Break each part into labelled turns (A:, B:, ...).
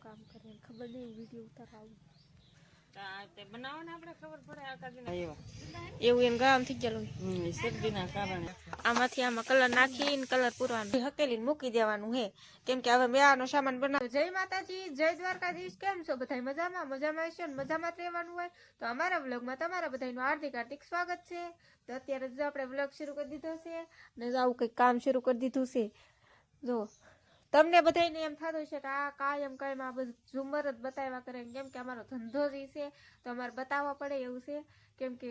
A: કામ કરે ખબર નહીં વિડીયો ઉતારાવું
B: તે બનાવો ને આપણે ખબર પડે આકાજીને
A: એવું એમ ગામ થઈ ગયેલું
B: શરદીના કારણે
A: આમાંથી આમાં કલર નાખીને કલર પૂરવાનું હકેલીને મૂકી દેવાનું હે કેમ કે હવે મેવાનો સામાન બનાવ જય માતાજી જય દ્વારકાધીશ કેમ છો બધા મજામાં હશો ને મજામાં જ રહેવાનું હોય તો અમારા વ્લોગમાં તમારા બધાનું હાર્દિક સ્વાગત છે તો અત્યારે જો આપણે વ્લોગ શરૂ કરી દીધો છે ને આવું કંઈક કામ શરૂ કરી દીધું છે જો તમને બધાને એમ થતું છે કે આ કાયમ આ બધું ઝુમર જ બતાવ્યા કરે કેમ કે અમારો ધંધો જ છે તો અમારે બતાવવા પડે એવું છે કેમ કે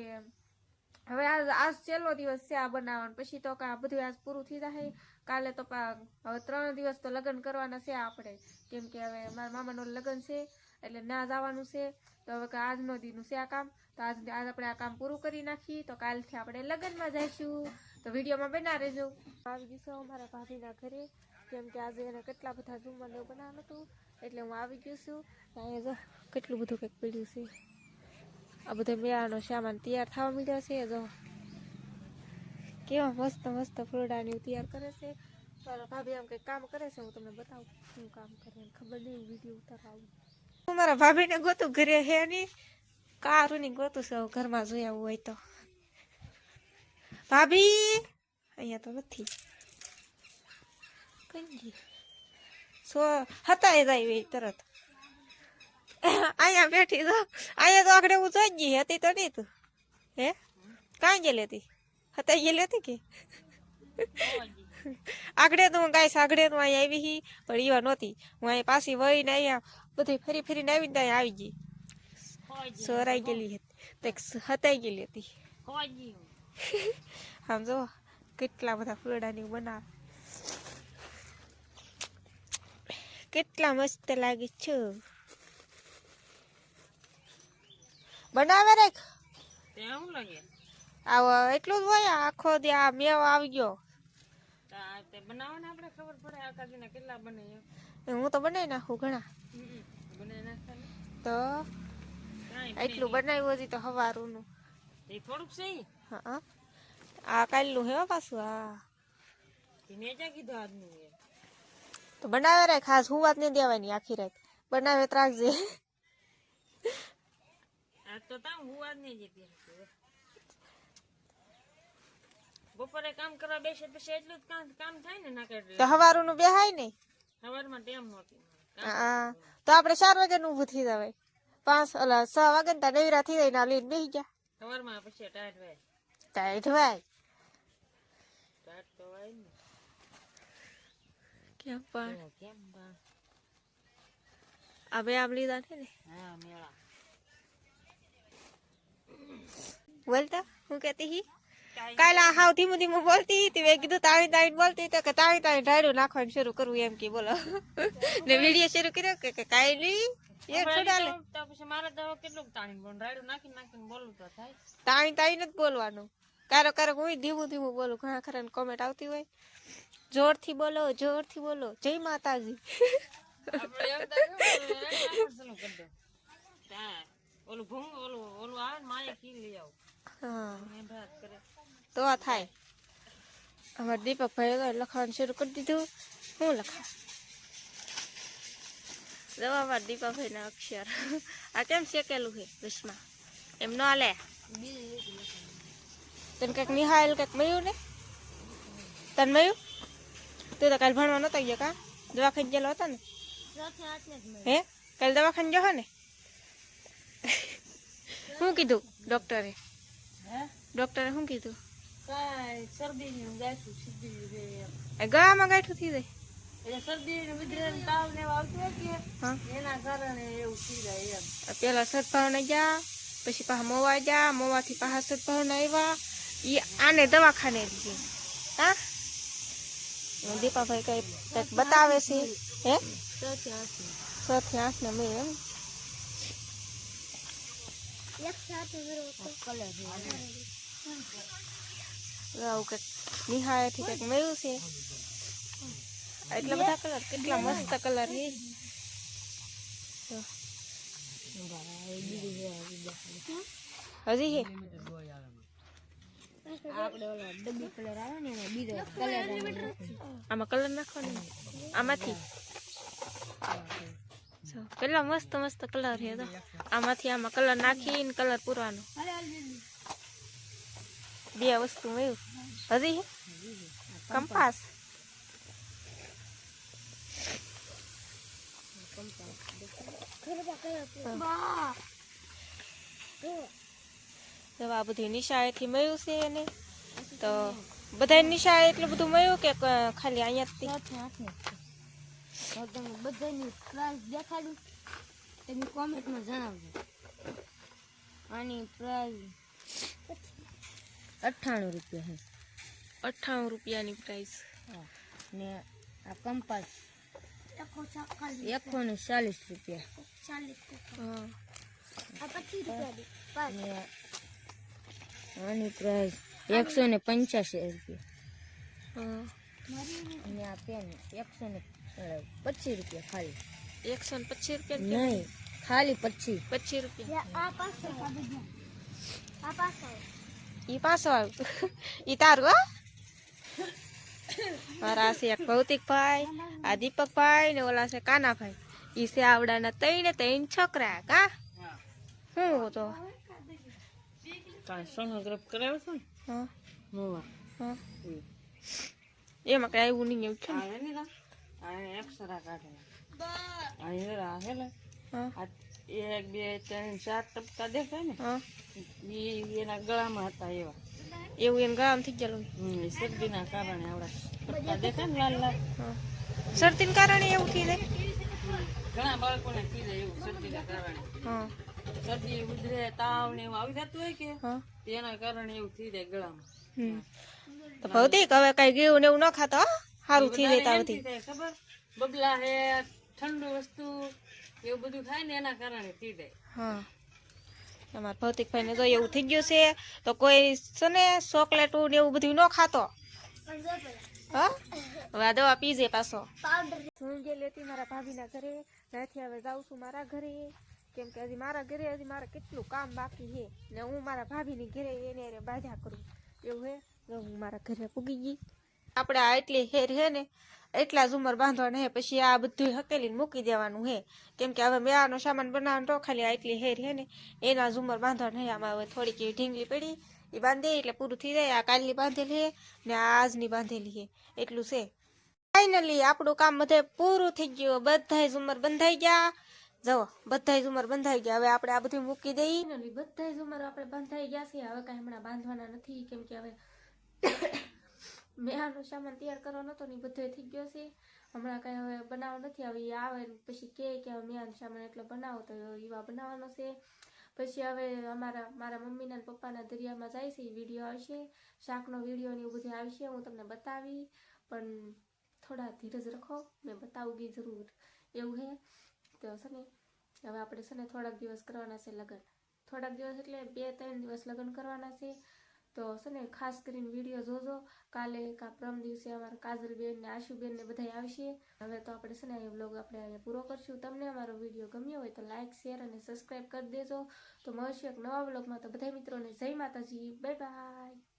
A: હવે આજ છેલ્લો દિવસ છે આ બનાવવાનો પછી તો આ બધું આજ પૂરું થઈ જાય કાલે તો હવે 3 દિવસ તો લગ્ન કરવાના છે આપણે કેમ કે હવે મારા મામાનો લગ્ન છે એટલે ના જવાનું છે તો હવે આજનો દીનું છે આ કામ તો આજ આપણે આ કામ પૂરું કરી નાખી તો કાલથી આપણે લગ્નમાં જઈશું તો વિડીયોમાં બના રહેજો આવી જઈશું અમારા ભાભીના ઘરે કેમ કે આજે એને કેટલા બધા જમવાનું બનાવવાનું હતું એટલે હું આવી ગયું છું અહીંયા જો કેટલું બધું કંઈક પડ્યું છે આ બધો મેળાનો સામાન તૈયાર થવા માંડ્યો છે જો કેવા મસ્ત ફૂલડાની તૈયાર કરે છે મારા ભાભી આમ કંઈક કામ કરે છે હું તમને બતાવું શું કામ કરે ખબર નહીં વિડીયો ઉતારાવું હું મારા ભાભીને ગોતું ઘરે હે નહીં કારુની ગોતું છે ઘરમાં જોઈ આવું હોય તો ભાભી અહીંયા તો નથી કઈ સો હતા એ જાય તરત અહીંયા બેઠી તો અહીંયા તો આગળ હું જોઈ ગઈ હતી તો નહીં તું હે કાંઈ ગયેલી હતી હતા ગયેલી હતી કે આગળ તો હું ગાઈશ આગળ તો અહીંયા આવી પણ એવા નહોતી હું અહીંયા પાછી વળીને અહીંયા બધી ફરીને આવીને ત્યાં આવી ગઈ સોરાઈ ગયેલી હતી હતાઈ ગયેલી હતી આમ જો કેટલા બધા ફૂલડાની બનાવે કેટલા મસ્ત લાગે છે બનાવે રે
B: કેવું લાગે
A: આવો એટલું જ હોય આખો દી આ મેવો આવી ગયો
B: તે બનાવો ને આપણે ખબર પડે આકાજીને કેટલા બને
A: હું તો બનાવી નાખું ઘણા
B: બનાવી નાખતા
A: તો એટલું બનાવ્યું હજી તો હવારનું
B: એ થોડુંક છે
A: હા આ કાલનું હે પાછું હા
B: મેં ક્યાં કીધું આજનું
A: તો બનાવે રે ખાસ હું વાત નહીં દેવાની આખી રાત બનાવે તો રાખજે
B: આ તો તા હું આજ નહીં જતી બપોરે કામ કરવા બેસે પછી એટલું જ કામ થાય ને ના કરે
A: તો હવારનું બેહાય ને
B: સવારમાં ટેમ નહોતી
A: હા તો આપણે 4 વાગે નું ઊભું થઈ જવાય 6 વાગે ને નવીરા થઈ જાય ના લઈને બેસી જા
B: સવારમાં પછી ટાઈટ હોય
A: ટાઈટ હોય
B: તો હોય ને
A: કેમ પણ
B: કેમ
A: અબે આમ લીધા છે ને
B: હા મેળા
A: બોલતા હું કહેતી હી કાલા હાવ ધીમું બોલતી હતી મેં કીધું તાળી બોલતી તો કે તાળી ઢાળ્યું નાખવાનું શરૂ કરવું એમ કે બોલો ને વિડીયો શરૂ કર્યો કે કાઈ નહીં એ છોડાલે
B: તો પછી મારે તો કેટલું તાણી બોલ રાડું નાખીને બોલવું તો થાય
A: તાળી નથી બોલવાનું કારો હું ધીમું બોલું ઘણા ખરા કોમેન્ટ આવતી હોય જોરથી બોલો જય માતાજી
B: ઓલું ભૂંગ ઓલું આવે ને માએ કી લઈ આવ
A: હા
B: ભાત કરે
A: તો થાય અમારા દીપકભાઈ લખવાનું શરૂ કરી દીધું હું લખા જવા અમારા દીપકભાઈ ના અક્ષર આ કેમ શેકેલું છે દસમાં એમ ન લે તને કંઈક નિહાયેલ કંઈક મળ્યું ને તને મળ્યું તું તો કાલે ભણવા નતો ગયો કા દવાખાને ગયેલો હતો ને હે કાલે દવાખાને ગયો ને શું કીધું ડોક્ટરે શું કીધું
B: શરદી ગાંઠું સીધી
A: ગળામાં ગાંઠું થઈ જાય
B: એટલે શરદી વિદ્રેન તાવ ને આવતું હોય કે એના કારણે એવું થઈ જાય એમ
A: પેલા સદભાવના ગયા પછી પાછા મોવા ગયા મોવાથી પાછા સદભાવના આવ્યા એ આને દવાખાને લીધી હા દીપાભાઈ કઈ બતાવે છે હે 6 થી 8 ને મેં એમ નિહાળેથી કંઈક મળ્યું છે એટલા બધા કલર કેટલા મસ્ત કલર છે હજી હે આપણે ઓલો ડબ્બી કલર આવે ને બીજો કલર આમાં કલર નાખવાનો આમાંથી જો કેટલા મસ્ત મસ્ત કલર છે તો આમાંથી આમાં કલર નાખીને કલર પૂરવાનો બે વસ્તુ મળ્યું હજી હે કંપાસ તો આ બધું નિશાળેથી મળ્યું છે એને તો બધા નિશાળે એટલું બધું મળ્યું કે ખાલી અહીંયાથી
B: તમે બધાની પ્રાઇસ દેખાડું તમે કોમેન્ટમાં જણાવજો આની પ્રાઇસ 98 રૂપિયા છે
A: 98 રૂપિયાની પ્રાઇસ
B: ને આ કંપાસ 140 રૂપિયા
A: હા
B: ને આની પ્રાઇસ 185 રૂપિયા
A: હા
B: અને આ પેન 125 રૂપિયા ખાલી
A: 125 રૂપિયા
B: નહીં ખાલી 25
A: રૂપિયા ઈ પાછો આવ્યું ઈ તારું હો મારા છે એક ભૌતિકભાઈ આ દીપકભાઈ ને ઓલા છે કાનાભાઈ ઈ છે આવડાના ત્રણ છોકરા કા હું તો
B: સોનોગ્રાફ કરાવ્યો છો ને
A: હા
B: મોવા
A: હા એમાં કઈ આવ્યું નહીં એવું છે ને?
B: આવે ને આ એક્સરા કાઢેલા આ હેલે
A: હા
B: આ 1 2 3 4 ટપકા દેખાય ને
A: હા
B: ઈ એના ગળામાં હતા એવા
A: એવું એને ગળામાં થઈ ગયેલું
B: શરદીના કારણે આવડા ટપકા દેખાય ને લાલ લાલ
A: હા શરદીને કારણે એવું થઈ જાય
B: ઘણા બાળકોને થઈ જાય એવું શરદીના કારણે
A: હા
B: શરદી ઉધરે તાવ ને એવું આવી જતું હોય કે
A: હા
B: તેના કારણે એવું થઈ જાય ગળામાં
A: તો ભૌતિક હવે કઈ ગયું ને એવું ન ખાતો સારું થઈ જાય
B: વધારે
A: તાવથી
B: એમથી થાય ખબર બબલા હે ઠંડુ વસ્તુ એવું બધું ખાય ને એના કારણે થઈ જાય
A: હા તમારા ભૌતિકભાઈ ને તો એવું થઈ ગયું છે તો કોઈ છે ને ચોકલેટું ને એવું બધું ન ખાતો હા હવે આ દવા પીજે પાછો હું ગયેલી હતી મારા ભાભીના ઘરે ત્યાંથી હવે જાઉં છું મારા ઘરે કેમ કે હજી મારા ઘરે હજી મારે કેટલું કામ બાકી છે ને હું મારા ભાભીની ઘરે એને બાધા કરું એવું હે તો હું મારા ઘરે પૂગી ગઈ આપણે આ એટલી હેર હે ને એટલા જ ઉંમર બાંધવાના હે પછી આ બધું હકેલીને મૂકી દેવાનું હે કેમ કે હવે મેળાનો સામાન બનાવવાનો તો ખાલી આ એટલી હેર હે ને એના જ ઉંમર બાંધવાના હે આમાં હવે થોડીક એવી ઢીંગલી પડી એ બાંધી એટલે પૂરું થઈ જાય આ કાલની બાંધેલી હે ને આ આજની બાંધેલી હે એટલું છે ફાઇનલી આપણું કામ બધે પૂરું થઈ ગયું બધા જ ઉંમર બંધાઈ ગયા જવો બધા જ ઉંમર બંધાઈ ગયા હવે આપણે આ બધું મૂકી દઈએ બધા જ ઉંમર આપણે બંધાઈ ગયા છે હવે કાંઈ હમણાં બાંધવાના નથી કેમ કે હવે મેળાનો સામાન તૈયાર કરવાનો હતો ને બધો થઈ ગયો છે હમણાં કાંઈ હવે બનાવવો નથી હવે એ આવે પછી કે હવે મેળાનો સામાન એટલો બનાવો તો એવા બનાવવાનો છે પછી હવે મારા મમ્મીના ને પપ્પાના દરિયામાં જાય છે એ વિડીયો આવશે શાકનો વિડીયો ને એવું બધું આવશે હું તમને બતાવી પણ થોડા ધીરજ રાખો મેં બતાવવી જરૂર એવું હે તો છે ને હવે આપણે છે ને થોડાક દિવસ કરવાના છે લગ્ન થોડાક દિવસ એટલે 2-3 દિવસ લગ્ન કરવાના છે તો છે ને ખાસ કરીને વિડીયો જોજો કાલે કા પરમ દિવસે અમારા કાજલબેન ને આશુબેન ને બધા આવશે હવે તો આપણે છે ને એ વ્લોગ આપણે અહીંયા પૂરો કરશું તમને અમારો વિડીયો ગમ્યો હોય તો લાઇક શેર અને સબસ્ક્રાઈબ કરી દેજો તો મળશું એક નવા વ્લોગમાં તો બધા મિત્રોને જય માતાજી બાય બાય